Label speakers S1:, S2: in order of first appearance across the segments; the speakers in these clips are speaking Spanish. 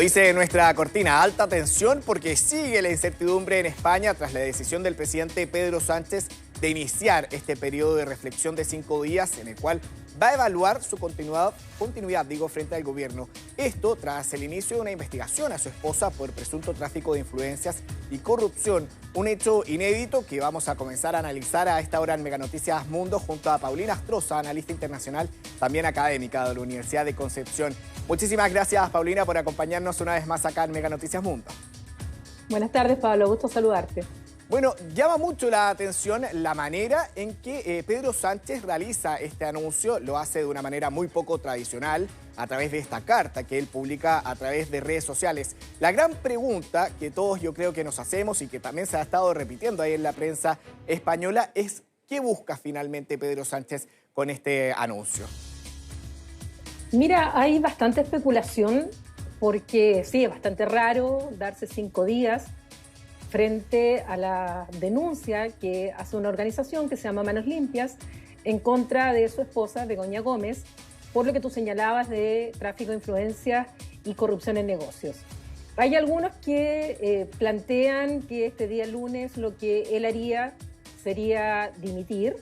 S1: Lo dice nuestra cortina, alta tensión porque sigue la incertidumbre en España tras la decisión del presidente Pedro Sánchez de iniciar este periodo de reflexión de 5 días en el cual va a evaluar su continuidad frente al gobierno. Esto tras el inicio de una investigación a su esposa por presunto tráfico de influencias y corrupción. Un hecho inédito que vamos a comenzar a analizar a esta hora en Mega Noticias Mundo junto a Paulina Astroza, analista internacional, también académica de la Universidad de Concepción. Muchísimas gracias, Paulina, por acompañarnos una vez más acá en Mega Noticias Mundo.
S2: Buenas tardes, Pablo. Gusto saludarte.
S1: Bueno, llama mucho la atención la manera en que Pedro Sánchez realiza este anuncio. Lo hace de una manera muy poco tradicional, a través de esta carta que él publica a través de redes sociales. La gran pregunta que todos yo creo que nos hacemos y que también se ha estado repitiendo ahí en la prensa española es ¿qué busca finalmente Pedro Sánchez con este anuncio?
S2: Mira, hay bastante especulación porque sí, es bastante raro darse 5 días frente a la denuncia que hace una organización que se llama Manos Limpias en contra de su esposa, Begoña Gómez, por lo que tú señalabas de tráfico de influencias y corrupción en negocios. Hay algunos que plantean que este día lunes lo que él haría sería dimitir.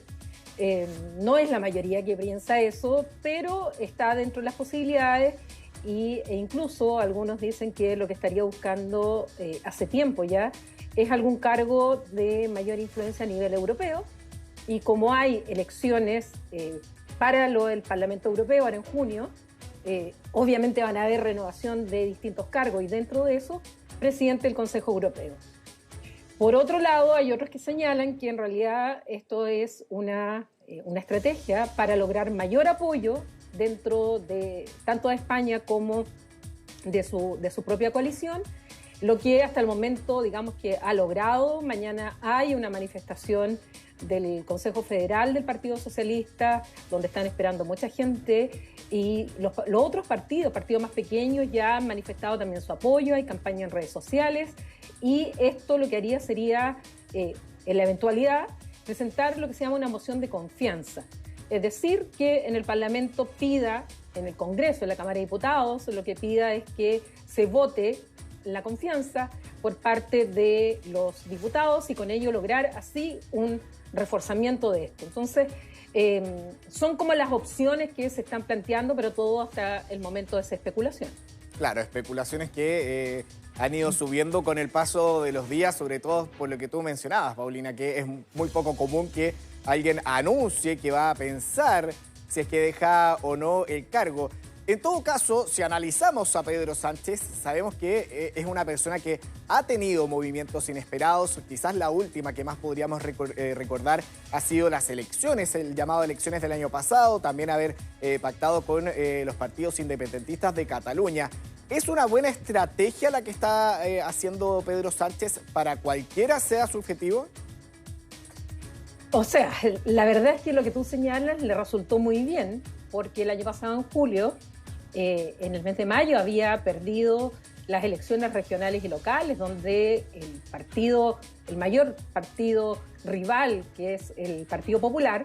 S2: No es la mayoría que piensa eso, pero está dentro de las posibilidades e incluso algunos dicen que lo que estaría buscando hace tiempo ya es algún cargo de mayor influencia a nivel europeo, y como hay elecciones para el Parlamento Europeo ahora en junio, obviamente van a haber renovación de distintos cargos y dentro de eso, presidente del Consejo Europeo. Por otro lado, hay otros que señalan que en realidad esto es una estrategia para lograr mayor apoyo dentro de tanto de España como de su propia coalición, lo que hasta el momento, digamos que ha logrado. Mañana hay una manifestación del Consejo Federal del Partido Socialista, donde están esperando mucha gente, y los otros partidos más pequeños ya han manifestado también su apoyo, hay campaña en redes sociales, y esto lo que haría sería, en la eventualidad, presentar lo que se llama una moción de confianza. Es decir, que en el Parlamento pida, en el Congreso, en la Cámara de Diputados, lo que pida es que se vote la confianza por parte de los diputados y con ello lograr así un reforzamiento de esto. Entonces, son como las opciones que se están planteando, pero todo hasta el momento es especulación.
S1: Claro, especulaciones que han ido subiendo con el paso de los días, sobre todo por lo que tú mencionabas, Paulina, que es muy poco común que alguien anuncie que va a pensar si es que deja o no el cargo. En todo caso, si analizamos a Pedro Sánchez, sabemos que es una persona que ha tenido movimientos inesperados. Quizás la última que más podríamos recordar ha sido las elecciones, el llamado elecciones del año pasado, también haber pactado con los partidos independentistas de Cataluña. ¿Es una buena estrategia la que está haciendo Pedro Sánchez para cualquiera sea su objetivo?
S2: O sea, la verdad es que lo que tú señalas le resultó muy bien, porque el año pasado, en julio, en el mes de mayo, había perdido las elecciones regionales y locales, donde el mayor partido rival, que es el Partido Popular,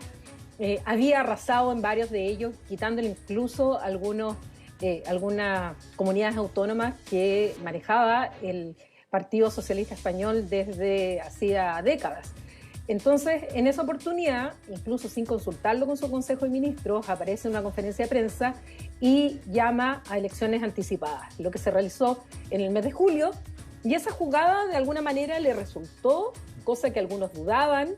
S2: había arrasado en varios de ellos, quitándole incluso algunas comunidades autónomas que manejaba el Partido Socialista Español desde hacía décadas. Entonces, en esa oportunidad, incluso sin consultarlo con su Consejo de Ministros, aparece en una conferencia de prensa y llama a elecciones anticipadas, lo que se realizó en el mes de julio, y esa jugada de alguna manera le resultó, cosa que algunos dudaban,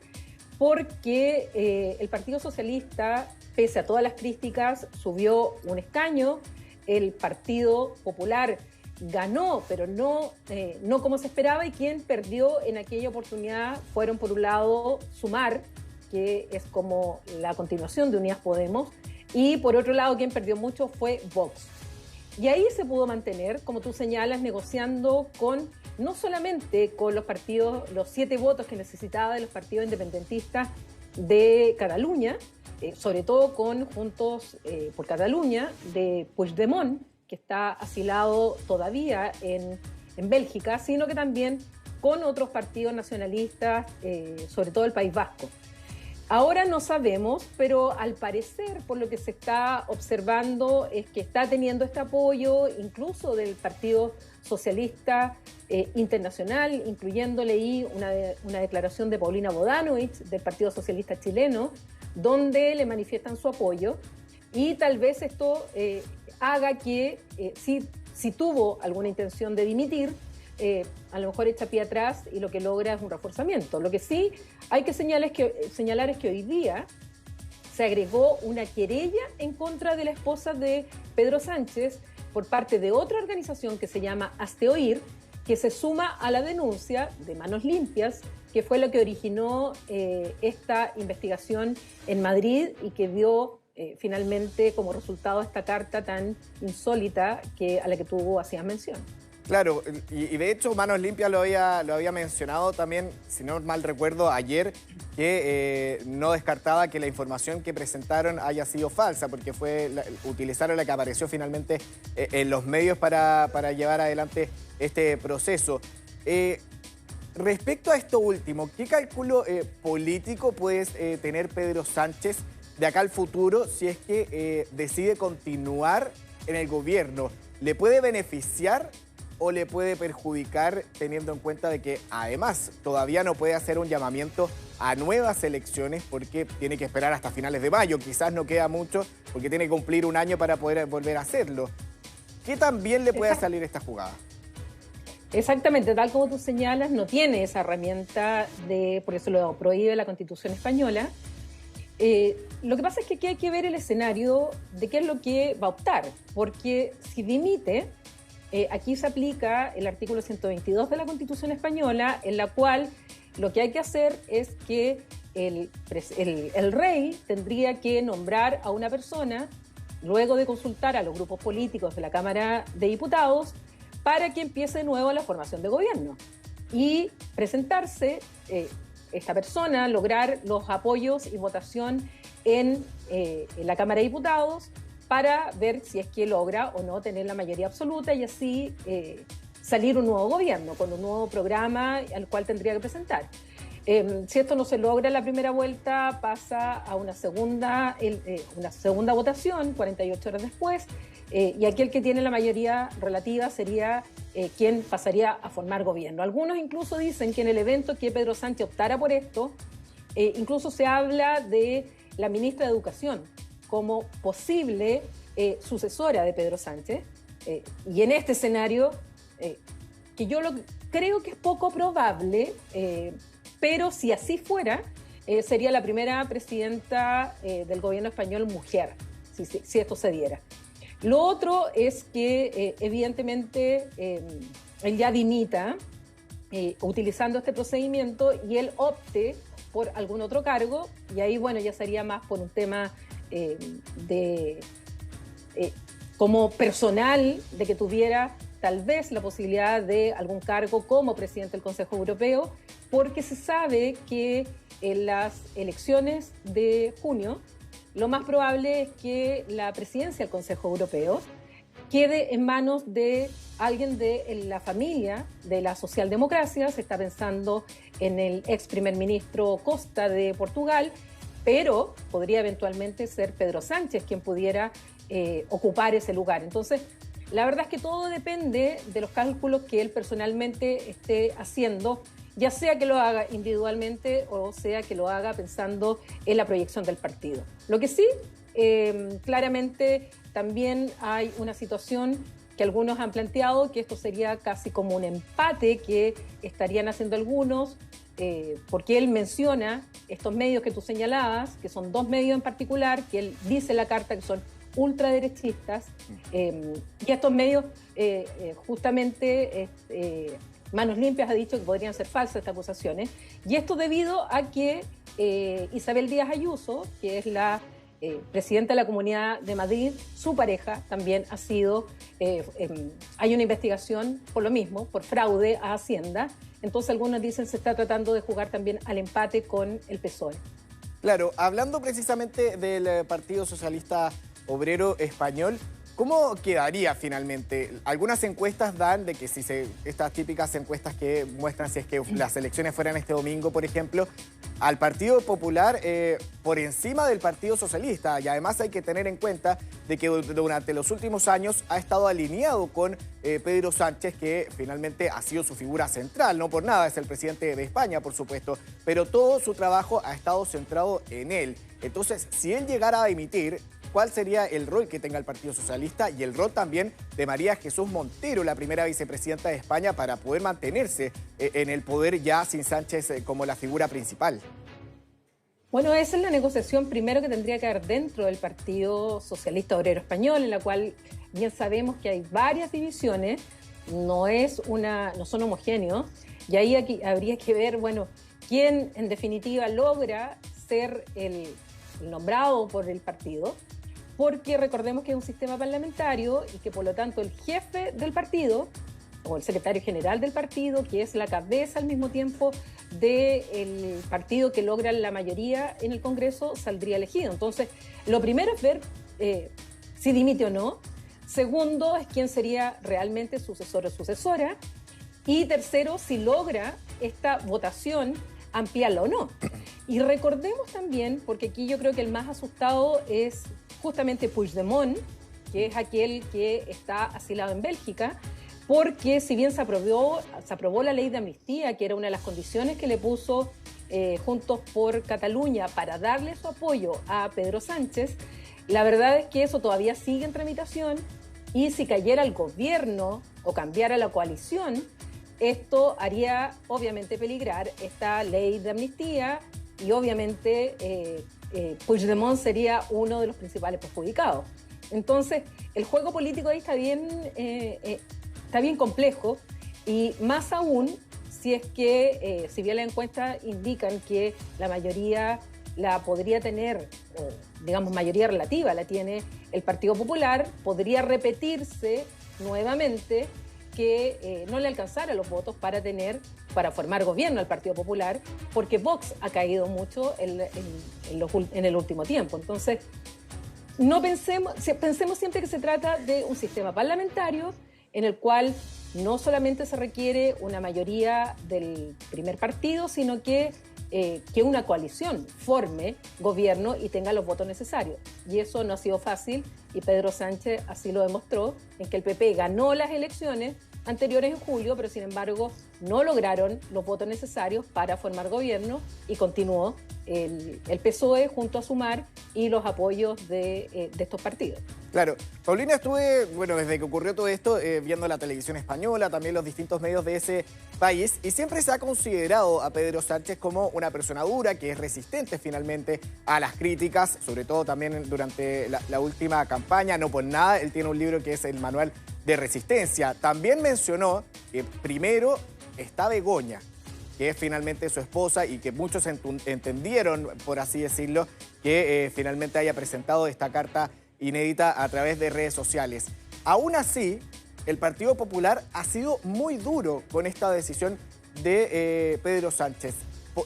S2: porque el Partido Socialista, pese a todas las críticas, subió un escaño. El Partido Popular ganó, pero no como se esperaba, y quien perdió en aquella oportunidad fueron, por un lado, Sumar, que es como la continuación de Unidas Podemos, y por otro lado, quien perdió mucho fue Vox. Y ahí se pudo mantener, como tú señalas, negociando no solamente con los partidos, los 7 votos que necesitaba de los partidos independentistas de Cataluña, sobre todo con Juntos por Cataluña, de Puigdemont, que está asilado todavía en Bélgica, sino que también con otros partidos nacionalistas, sobre todo el País Vasco. Ahora no sabemos, pero al parecer, por lo que se está observando, es que está teniendo este apoyo incluso del Partido Socialista Internacional, incluyendo, leí una declaración de Paulina Bodanovich del Partido Socialista Chileno, donde le manifiestan su apoyo, y tal vez esto haga que, si tuvo alguna intención de dimitir, a lo mejor echa pie atrás y lo que logra es un reforzamiento. Lo que sí hay que señalar es que hoy día se agregó una querella en contra de la esposa de Pedro Sánchez por parte de otra organización que se llama Hazte Oír, que se suma a la denuncia de Manos Limpias, que fue lo que originó esta investigación en Madrid y que dio finalmente como resultado esta carta tan insólita a la que tú hacías mención.
S1: Claro, y de hecho Manos Limpias lo había mencionado también, si no mal recuerdo, ayer, que no descartaba que la información que presentaron haya sido falsa, porque utilizaron la que apareció finalmente en los medios para llevar adelante este proceso. Respecto a esto último, ¿qué cálculo político puede tener Pedro Sánchez de acá al futuro si es que decide continuar en el gobierno? ¿Le puede beneficiar o le puede perjudicar, teniendo en cuenta de que además todavía no puede hacer un llamamiento a nuevas elecciones porque tiene que esperar hasta finales de mayo? Quizás no queda mucho porque tiene que cumplir un año para poder volver a hacerlo. ¿Qué tan bien le puede salir esta jugada?
S2: Exactamente, tal como tú señalas, no tiene esa herramienta, por eso lo prohíbe la Constitución española. Lo que pasa es que aquí hay que ver el escenario de qué es lo que va a optar, porque si dimite, aquí se aplica el artículo 122 de la Constitución española, en la cual lo que hay que hacer es que el rey tendría que nombrar a una persona, luego de consultar a los grupos políticos de la Cámara de Diputados, para que empiece de nuevo la formación de gobierno y presentarse esta persona, lograr los apoyos y votación en la Cámara de Diputados para ver si es que logra o no tener la mayoría absoluta y así salir un nuevo gobierno con un nuevo programa al cual tendría que presentar. Si esto no se logra en la primera vuelta, pasa a una segunda votación 48 horas después, y aquel que tiene la mayoría relativa sería quien pasaría a formar gobierno. Algunos incluso dicen que en el evento que Pedro Sánchez optara por esto, incluso se habla de la ministra de Educación como posible sucesora de Pedro Sánchez, y en este escenario, que yo creo que es poco probable, pero si así fuera, sería la primera presidenta del gobierno español mujer, si esto se diera. Lo otro es que evidentemente él ya dimita utilizando este procedimiento y él opte por algún otro cargo, y ahí bueno, ya sería más por un tema como personal, de que tuviera tal vez la posibilidad de algún cargo como presidente del Consejo Europeo, porque se sabe que en las elecciones de junio lo más probable es que la presidencia del Consejo Europeo quede en manos de alguien de la familia de la socialdemocracia. Se está pensando en el ex primer ministro Costa de Portugal, pero podría eventualmente ser Pedro Sánchez quien pudiera ocupar ese lugar. Entonces, la verdad es que todo depende de los cálculos que él personalmente esté haciendo, ya sea que lo haga individualmente o sea que lo haga pensando en la proyección del partido. Lo que sí, claramente también hay una situación que algunos han planteado, que esto sería casi como un empate que estarían haciendo algunos, porque él menciona estos medios que tú señalabas, que son dos medios en particular, que él dice en la carta que son ultraderechistas, y estos medios justamente Manos Limpias ha dicho que podrían ser falsas estas acusaciones, y esto debido a que Isabel Díaz Ayuso, que es la presidenta de la Comunidad de Madrid, su pareja también ha sido, hay una investigación por lo mismo, por fraude a Hacienda. Entonces algunos dicen se está tratando de jugar también al empate con el PSOE.
S1: Claro, hablando precisamente del Partido Socialista Obrero Español, ¿Cómo quedaría finalmente? Algunas encuestas dan de que estas típicas encuestas que muestran si es que las elecciones fueran este domingo, por ejemplo, al Partido Popular por encima del Partido Socialista. Y además hay que tener en cuenta de que durante los últimos años ha estado alineado con Pedro Sánchez, que finalmente ha sido su figura central. No por nada es el presidente de España, por supuesto, pero todo su trabajo ha estado centrado en él. Entonces, si él llegara a dimitir, ¿cuál sería el rol que tenga el Partido Socialista y el rol también de María Jesús Montero, la primera vicepresidenta de España, para poder mantenerse en el poder ya sin Sánchez como la figura principal?
S2: Bueno, esa es la negociación primero que tendría que haber dentro del Partido Socialista Obrero Español, en la cual bien sabemos que hay varias divisiones, no son homogéneos, y ahí habría que ver, bueno, quién en definitiva logra ser el nombrado por el partido, porque recordemos que es un sistema parlamentario y que por lo tanto el jefe del partido o el secretario general del partido, que es la cabeza al mismo tiempo del partido que logra la mayoría en el Congreso, saldría elegido. Entonces, lo primero es ver si dimite o no. Segundo, es quién sería realmente sucesor o sucesora. Y tercero, si logra esta votación ampliarla o no. Y recordemos también, porque aquí yo creo que el más asustado es justamente Puigdemont, que es aquel que está asilado en Bélgica, porque si bien se aprobó la ley de amnistía, que era una de las condiciones que le puso Juntos por Cataluña para darle su apoyo a Pedro Sánchez, la verdad es que eso todavía sigue en tramitación y si cayera el gobierno o cambiara la coalición, esto haría obviamente peligrar esta ley de amnistía y obviamente Puigdemont sería uno de los principales perjudicados. Entonces, el juego político ahí está bien complejo y más aún si es que, si bien las encuestas indican que la mayoría la podría tener, digamos mayoría relativa la tiene el Partido Popular, podría repetirse nuevamente que no le alcanzara los votos para formar gobierno al Partido Popular, porque Vox ha caído mucho en el último tiempo. Entonces, pensemos siempre que se trata de un sistema parlamentario en el cual no solamente se requiere una mayoría del primer partido, sino que una coalición forme gobierno y tenga los votos necesarios. Y eso no ha sido fácil y Pedro Sánchez así lo demostró, en que el PP ganó las elecciones anteriores en julio, pero sin embargo no lograron los votos necesarios para formar gobierno y continuó el PSOE junto a Sumar y los apoyos de estos partidos.
S1: Claro. Paulina, estuve, desde que ocurrió todo esto, viendo la televisión española, también los distintos medios de ese país, y siempre se ha considerado a Pedro Sánchez como una persona dura, que es resistente finalmente a las críticas, sobre todo también durante la última campaña. No por nada, él tiene un libro que es el Manual de Resistencia. También mencionó que primero está Begoña, que es finalmente su esposa y que muchos entendieron, por así decirlo, que finalmente haya presentado esta carta inédita a través de redes sociales. Aún así, el Partido Popular ha sido muy duro con esta decisión de Pedro Sánchez.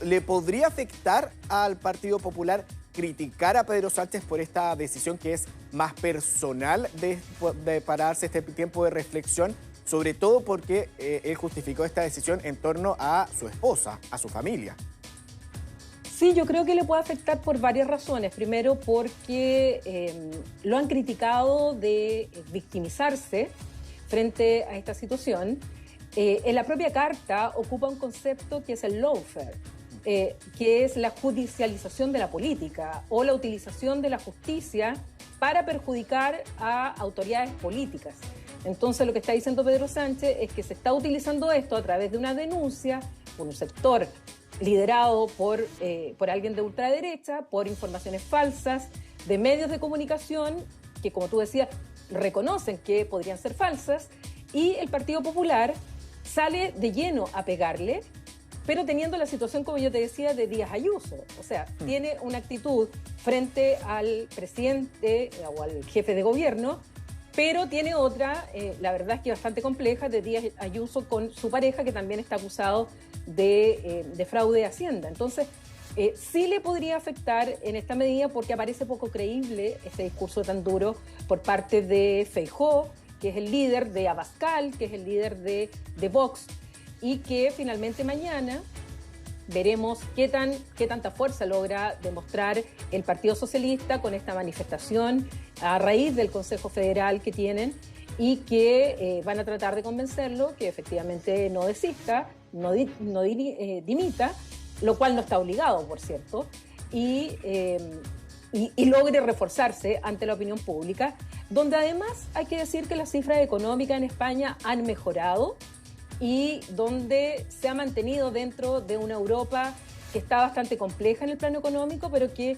S1: ¿Le podría afectar al Partido Popular criticar a Pedro Sánchez por esta decisión que es más personal para darse este tiempo de reflexión? Sobre todo porque él justificó esta decisión en torno a su esposa, a su familia.
S2: Sí, yo creo que le puede afectar por varias razones. Primero, porque lo han criticado de victimizarse frente a esta situación. En la propia carta ocupa un concepto que es el lawfare, que es la judicialización de la política o la utilización de la justicia para perjudicar a autoridades políticas. Entonces, lo que está diciendo Pedro Sánchez es que se está utilizando esto a través de una denuncia por un sector liderado por alguien de ultraderecha, por informaciones falsas de medios de comunicación que, como tú decías, reconocen que podrían ser falsas, y el Partido Popular sale de lleno a pegarle, pero teniendo la situación, como yo te decía, de Díaz Ayuso. O sea, tiene una actitud frente al presidente o al jefe de gobierno, pero tiene otra, la verdad es que bastante compleja, de Díaz Ayuso con su pareja, que también está acusado de fraude de Hacienda. Entonces, Sí le podría afectar en esta medida porque aparece poco creíble ese discurso tan duro por parte de Feijóo, que es el líder de Abascal, que es el líder de Vox, y que finalmente mañana veremos qué tanta fuerza logra demostrar el Partido Socialista con esta manifestación a raíz del Consejo Federal que tienen y que van a tratar de convencerlo que efectivamente no desista, no dimita, lo cual no está obligado, por cierto, y logre reforzarse ante la opinión pública, donde además hay que decir que las cifras económicas en España han mejorado y donde se ha mantenido dentro de una Europa que está bastante compleja en el plano económico, pero que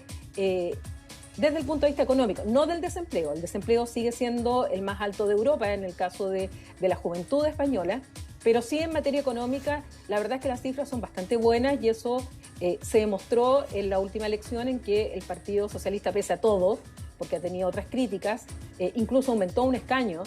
S2: desde el punto de vista económico, no del desempleo, el desempleo sigue siendo el más alto de Europa en el caso de la juventud española, pero sí en materia económica la verdad es que las cifras son bastante buenas y eso se demostró en la última elección en que el Partido Socialista, pese a todo, porque ha tenido otras críticas, incluso aumentó un escaño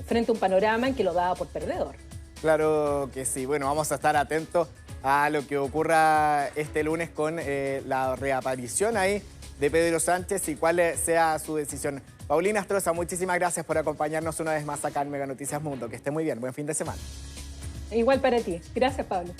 S2: frente a un panorama en que lo daba por perdedor.
S1: Claro que sí. Bueno, vamos a estar atentos a lo que ocurra este lunes con la reaparición ahí de Pedro Sánchez y cuál sea su decisión. Paulina Astroza, muchísimas gracias por acompañarnos una vez más acá en Mega Noticias Mundo. Que esté muy bien. Buen fin de semana.
S2: Igual para ti. Gracias, Pablo.